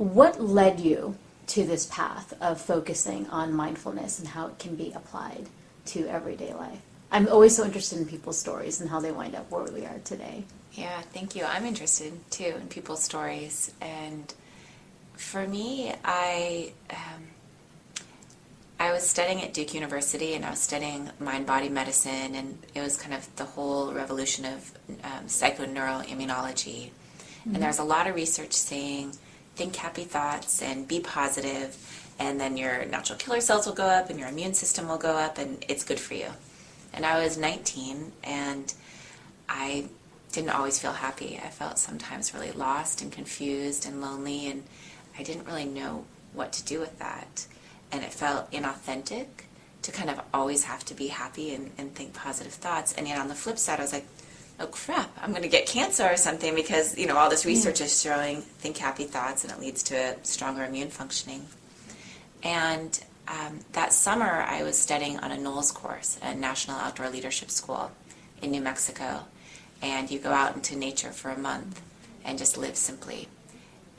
what led you to this path of focusing on mindfulness and how it can be applied to everyday life? I'm always so interested in people's stories and how they wind up where we are today. Yeah, thank you. I'm interested too in people's stories. And for me, I was studying at Duke University, and I was studying mind-body medicine, and it was kind of the whole revolution of psychoneuroimmunology. Mm-hmm. And there's a lot of research saying, think happy thoughts and be positive, and then your natural killer cells will go up and your immune system will go up, and it's good for you. And I was 19, and I didn't always feel happy. I felt sometimes really lost and confused and lonely, and I didn't really know what to do with that. And it felt inauthentic to kind of always have to be happy and think positive thoughts. And yet on the flip side, I was like, oh crap, I'm going to get cancer or something because, all this research is showing think happy thoughts and it leads to a stronger immune functioning. And that summer I was studying on a NOLS course, a National Outdoor Leadership School in New Mexico. And you go out into nature for a month and just live simply.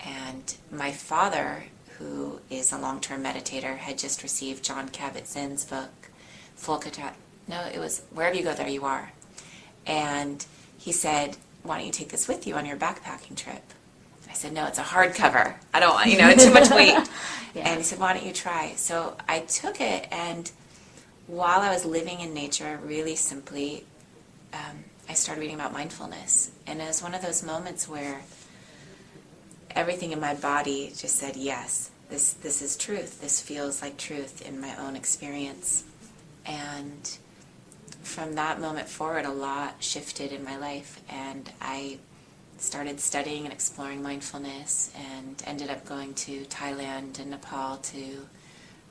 And my father, who is a long-term meditator, had just received John Kabat-Zinn's book, it was Wherever You Go, There You Are. And he said, why don't you take this with you on your backpacking trip? I said, no, it's a hardcover. I don't want, too much weight. Yeah. And he said, why don't you try? So I took it, and while I was living in nature really simply, I started reading about mindfulness. And it was one of those moments where everything in my body just said, yes, this is truth. This feels like truth in my own experience. And from that moment forward, a lot shifted in my life, and I started studying and exploring mindfulness and ended up going to Thailand and Nepal to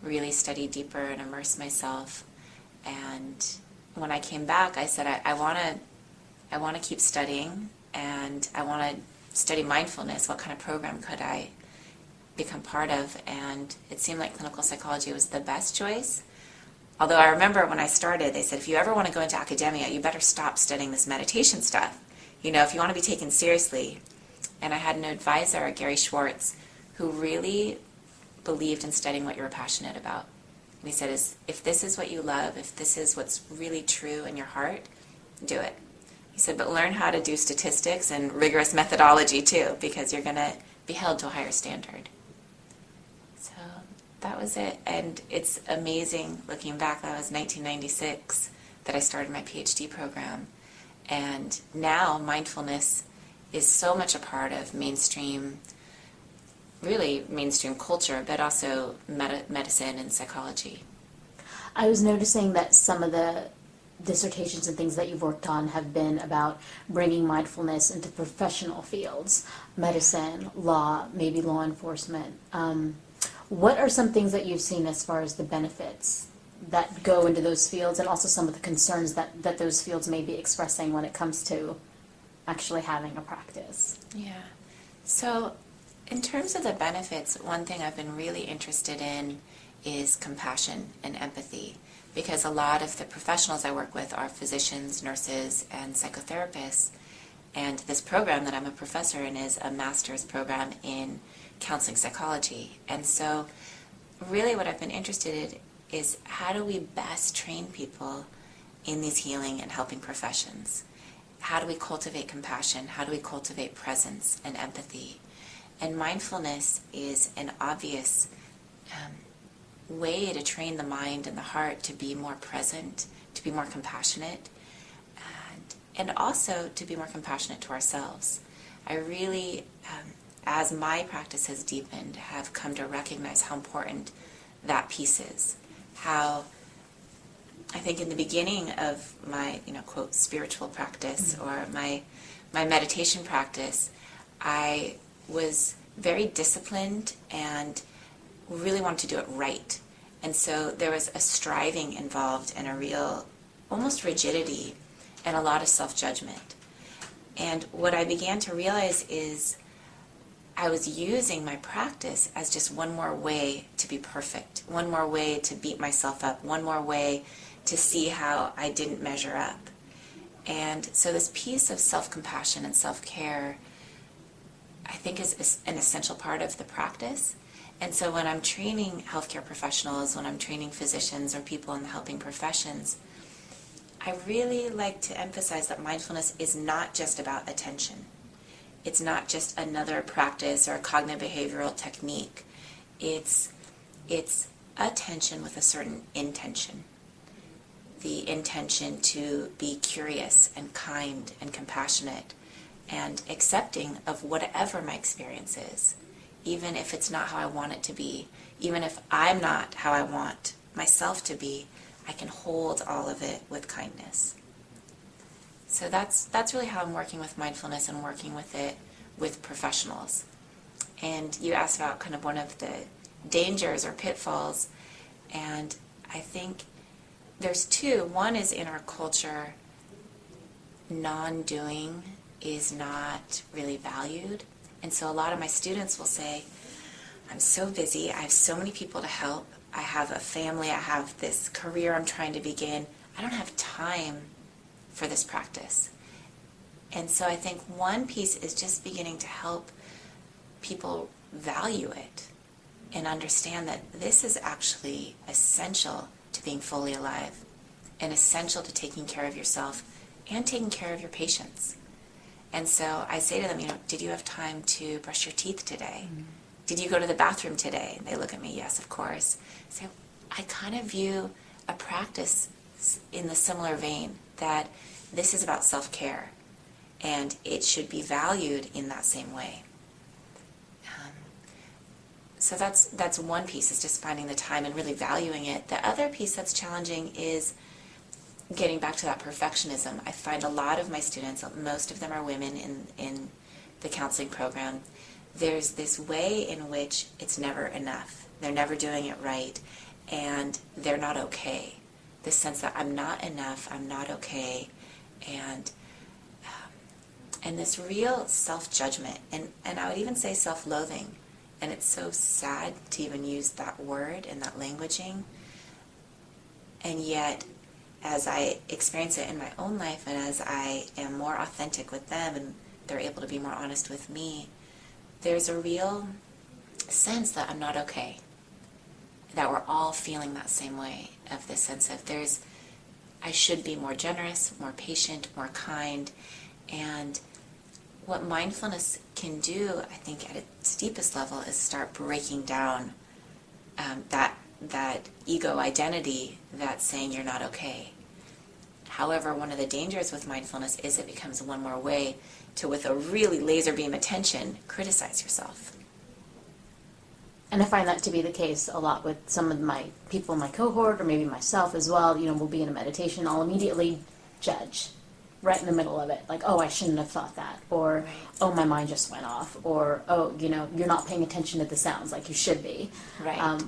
really study deeper and immerse myself. And when I came back, I said, I want to keep studying, and I want to study mindfulness. What kind of program could I become part of? And it seemed like clinical psychology was the best choice. Although I remember when I started, they said, if you ever want to go into academia, you better stop studying this meditation stuff. If you want to be taken seriously. And I had an advisor, Gary Schwartz, who really believed in studying what you were passionate about. And he said, if this is what you love, if this is what's really true in your heart, do it. He said, but learn how to do statistics and rigorous methodology too, because you're going to be held to a higher standard. So that was it. And it's amazing looking back. That was 1996 that I started my PhD program. And now mindfulness is so much a part of mainstream culture, but also medicine and psychology. I was noticing that some of the dissertations and things that you've worked on have been about bringing mindfulness into professional fields, medicine, law, maybe law enforcement. What are some things that you've seen as far as the benefits that go into those fields, and also some of the concerns that those fields may be expressing when it comes to actually having a practice? Yeah. So in terms of the benefits, one thing I've been really interested in is compassion and empathy, because a lot of the professionals I work with are physicians, nurses, and psychotherapists. And this program that I'm a professor in is a master's program in counseling psychology. And so really what I've been interested in is how do we best train people in these healing and helping professions? How do we cultivate compassion? How do we cultivate presence and empathy? And mindfulness is an obvious way to train the mind and the heart to be more present, to be more compassionate, and also to be more compassionate to ourselves. I really, as my practice has deepened, have come to recognize how important that piece is. How I think in the beginning of my, quote, spiritual practice or my meditation practice, I was very disciplined and really wanted to do it right. And so there was a striving involved and a real, almost rigidity and a lot of self-judgment. And what I began to realize is I was using my practice as just one more way to be perfect, one more way to beat myself up, one more way to see how I didn't measure up. And so this piece of self-compassion and self-care I think is an essential part of the practice. And so when I'm training healthcare professionals, when I'm training physicians or people in the helping professions, I really like to emphasize that mindfulness is not just about attention. It's not just another practice or a cognitive behavioral technique. It's attention with a certain intention. The intention to be curious and kind and compassionate and accepting of whatever my experience is, even if it's not how I want it to be, even if I'm not how I want myself to be, I can hold all of it with kindness. So that's really how I'm working with mindfulness and working with it with professionals. And you asked about kind of one of the dangers or pitfalls, and I think there's two. One is in our culture, non-doing is not really valued. And so a lot of my students will say, I'm so busy, I have so many people to help, I have a family, I have this career I'm trying to begin, I don't have time for this practice. And so I think one piece is just beginning to help people value it and understand that this is actually essential to being fully alive and essential to taking care of yourself and taking care of your patients. And so I say to them, did you have time to brush your teeth today? Mm-hmm. Did you go to the bathroom today? And they look at me, yes, of course. So I kind of view a practice in the similar vein that this is about self-care and it should be valued in that same way. So that's one piece, is just finding the time and really valuing it. The other piece that's challenging is getting back to that perfectionism. I find a lot of my students, most of them are women in the counseling program, there's this way in which it's never enough. They're never doing it right, and they're not okay. This sense that I'm not enough, I'm not okay, and this real self-judgment, and I would even say self-loathing. And it's so sad to even use that word and that languaging. And yet, as I experience it in my own life and as I am more authentic with them and they're able to be more honest with me, there's a real sense that I'm not okay. That we're all feeling that same way, of this sense of I should be more generous, more patient, more kind. And what mindfulness can do, I think, at its deepest level is start breaking down that ego identity that's saying you're not okay. However, one of the dangers with mindfulness is it becomes one more way to, with a really laser beam attention, criticize yourself. And I find that to be the case a lot with some of my people in my cohort, or maybe myself as well. We'll be in a meditation, I'll immediately judge right in the middle of it, like, oh, I shouldn't have thought that, or, right. Oh, my mind just went off, or, oh, you're not paying attention to the sounds like you should be. Right.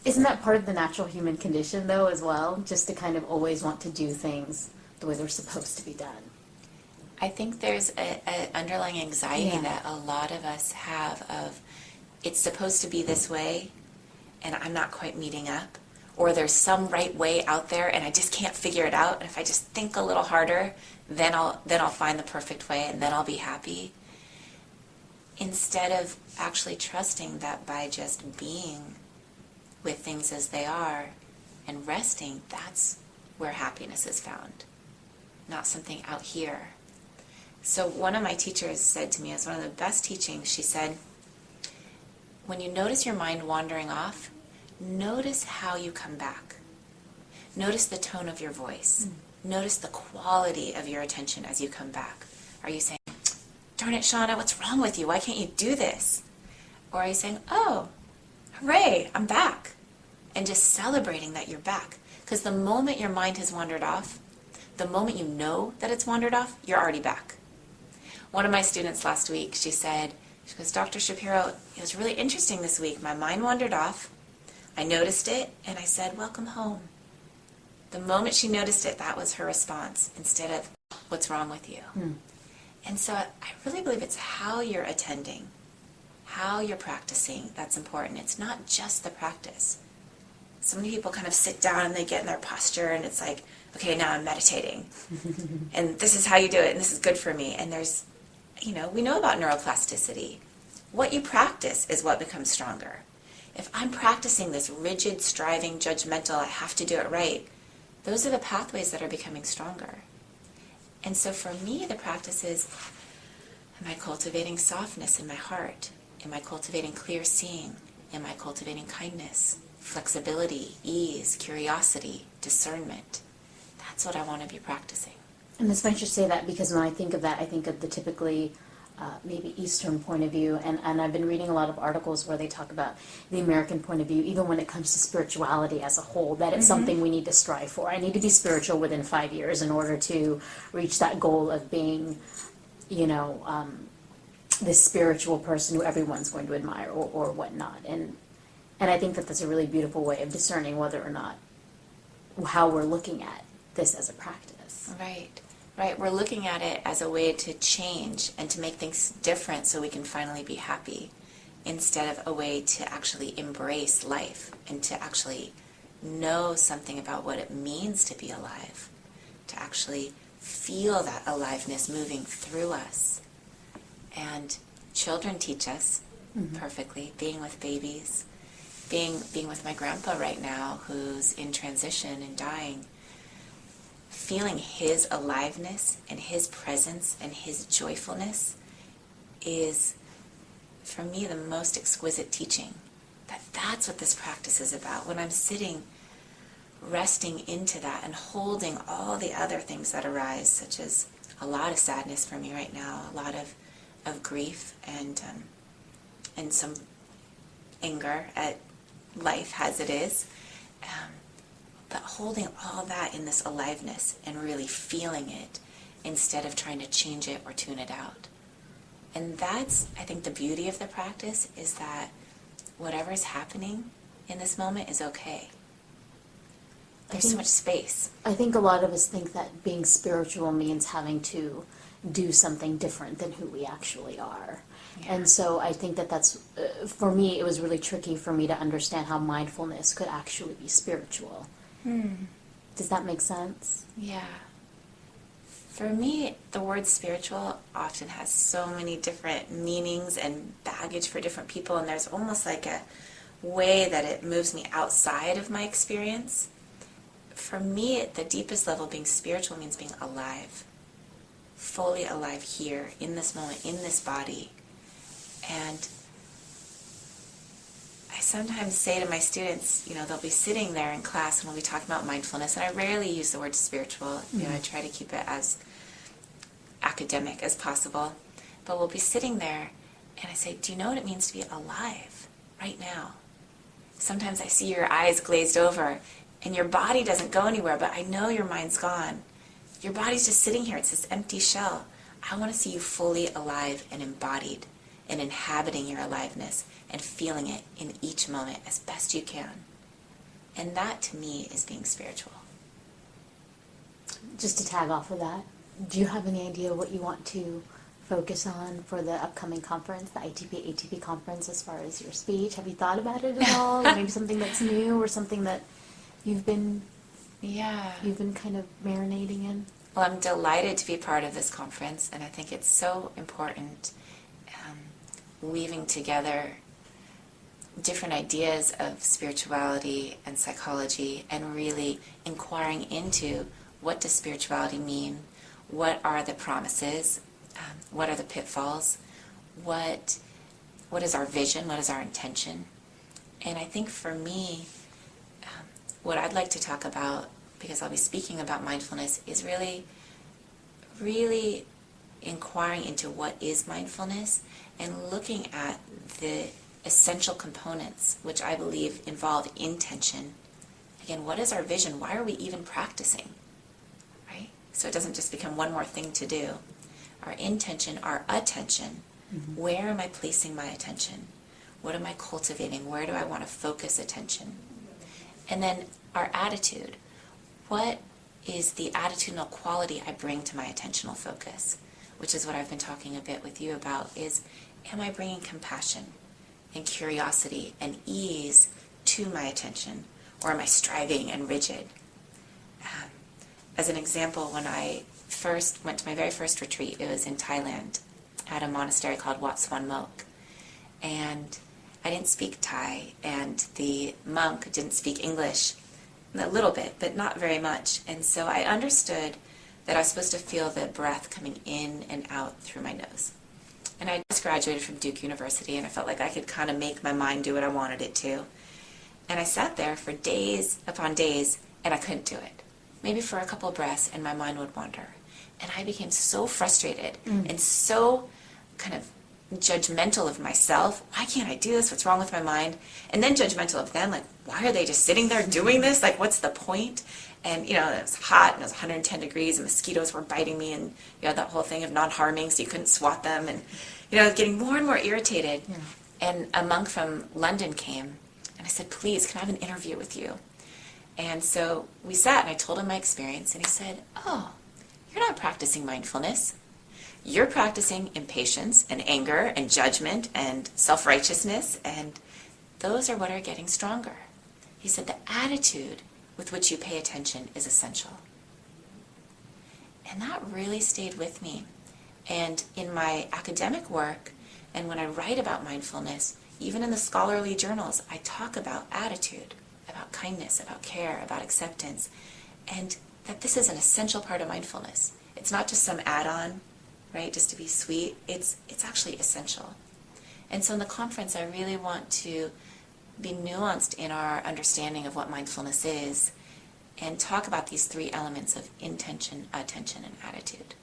Isn't that part of the natural human condition, though, as well, just to kind of always want to do things the way they're supposed to be done? I think there's an underlying anxiety that a lot of us have of, it's supposed to be this way, and I'm not quite meeting up. Or there's some right way out there and I just can't figure it out, and if I just think a little harder, then I'll find the perfect way and then I'll be happy. Instead of actually trusting that by just being with things as they are and resting, that's where happiness is found, not something out here. So one of my teachers said to me, as one of the best teachings, she said, when you notice your mind wandering off, notice how you come back. Notice the tone of your voice. Notice the quality of your attention as you come back. Are you saying, darn it, Shauna, what's wrong with you? Why can't you do this? Or are you saying, oh, hooray, I'm back. And just celebrating that you're back. Because the moment your mind has wandered off, the moment you know that it's wandered off, you're already back. One of my students last week, she goes, Dr. Shapiro, it was really interesting this week. My mind wandered off. I noticed it, and I said, welcome home. The moment she noticed it, that was her response, instead of, what's wrong with you? And so I really believe it's how you're attending, how you're practicing, that's important. It's not just the practice. So many people kind of sit down and they get in their posture, and it's like, okay, now I'm meditating. And this is how you do it, and this is good for me. And we know about neuroplasticity. What you practice is what becomes stronger. If I'm practicing this rigid, striving, judgmental, I have to do it right, those are the pathways that are becoming stronger. And so for me, the practice is, am I cultivating softness in my heart? Am I cultivating clear seeing? Am I cultivating kindness, flexibility, ease, curiosity, discernment? That's what I want to be practicing. And it's funny you say that, because when I think of that, I think of the typically maybe Eastern point of view, and I've been reading a lot of articles where they talk about the American point of view, even when it comes to spirituality as a whole, that it's something we need to strive for. I need to be spiritual within 5 years in order to reach that goal of being, this spiritual person who everyone's going to admire, or whatnot. And I think that that's a really beautiful way of discerning whether or not, how we're looking at this as a practice. Right. We're looking at it as a way to change and to make things different so we can finally be happy, instead of a way to actually embrace life and to actually know something about what it means to be alive, to actually feel that aliveness moving through us. And children teach us perfectly, being with babies, being with my grandpa right now who's in transition and dying. Feeling his aliveness and his presence and his joyfulness is, for me, the most exquisite teaching. That's what this practice is about. When I'm sitting, resting into that and holding all the other things that arise, such as a lot of sadness for me right now, a lot of grief, and some anger at life as it is. But holding all that in this aliveness and really feeling it instead of trying to change it or tune it out. And that's, I think, the beauty of the practice, is that whatever is happening in this moment is okay. There's so much space. I think a lot of us think that being spiritual means having to do something different than who we actually are. Yeah. And so I think that that's, for me, it was really tricky for me to understand how mindfulness could actually be spiritual. Does that make sense? Yeah. For me, the word spiritual often has so many different meanings and baggage for different people, and there's almost like a way that it moves me outside of my experience. For me, at the deepest level, being spiritual means being alive, fully alive here, in this moment, in this body. And I sometimes say to my students, they'll be sitting there in class and we'll be talking about mindfulness, and I rarely use the word spiritual. I try to keep it as academic as possible. But we'll be sitting there and I say, do you know what it means to be alive right now? Sometimes I see your eyes glazed over and your body doesn't go anywhere, but I know your mind's gone. Your body's just sitting here. It's this empty shell. I want to see you fully alive and embodied and inhabiting your aliveness and feeling it in each moment as best you can. And that, to me, is being spiritual. Just to tag off of that, do you have any idea what you want to focus on for the upcoming conference, the ATP conference, as far as your speech? Have you thought about it at all? Or maybe something that's new, or something that you've been kind of marinating in? Well, I'm delighted to be part of this conference, and I think it's so important, weaving together different ideas of spirituality and psychology, and really inquiring into, what does spirituality mean? What are the promises? What are the pitfalls? What is our vision? What is our intention? And I think for me, what I'd like to talk about, because I'll be speaking about mindfulness, is really, really inquiring into what is mindfulness and looking at the essential components, which I believe involve intention. Again, what is our vision? Why are we even practicing? Right? So it doesn't just become one more thing to do. Our intention, our attention. Mm-hmm. Where am I placing my attention? What am I cultivating? Where do I want to focus attention? And then our attitude. What is the attitudinal quality I bring to my attentional focus? Which is what I've been talking a bit with you about, is, am I bringing compassion and curiosity and ease to my attention? Or am I striving and rigid? As an example, when I first went to my very first retreat, it was in Thailand. at a monastery called Wat Suan Mok. And I didn't speak Thai, and the monk didn't speak English, a little bit, but not very much. And so I understood that I was supposed to feel the breath coming in and out through my nose. And I just graduated from Duke University, and I felt like I could kind of make my mind do what I wanted it to. And I sat there for days upon days, and I couldn't do it. Maybe for a couple of breaths, and my mind would wander. And I became so frustrated and so kind of judgmental of myself. Why can't I do this? What's wrong with my mind? And then judgmental of them, like, why are they just sitting there doing this? Like, what's the point? And, it was hot, and it was 110 degrees, and mosquitoes were biting me, and, that whole thing of non-harming, so you couldn't swat them, and, getting more and more irritated. Yeah. And a monk from London came, and I said, please, can I have an interview with you? And so we sat, and I told him my experience, and he said, oh, you're not practicing mindfulness. You're practicing impatience and anger and judgment and self-righteousness, and those are what are getting stronger. He said the attitude with which you pay attention is essential. And that really stayed with me. And in my academic work, and when I write about mindfulness, even in the scholarly journals, I talk about attitude, about kindness, about care, about acceptance, and that this is an essential part of mindfulness. It's not just some add-on, right, just to be sweet. It's actually essential. And so in the conference, I really want to be nuanced in our understanding of what mindfulness is and talk about these three elements of intention, attention, and attitude.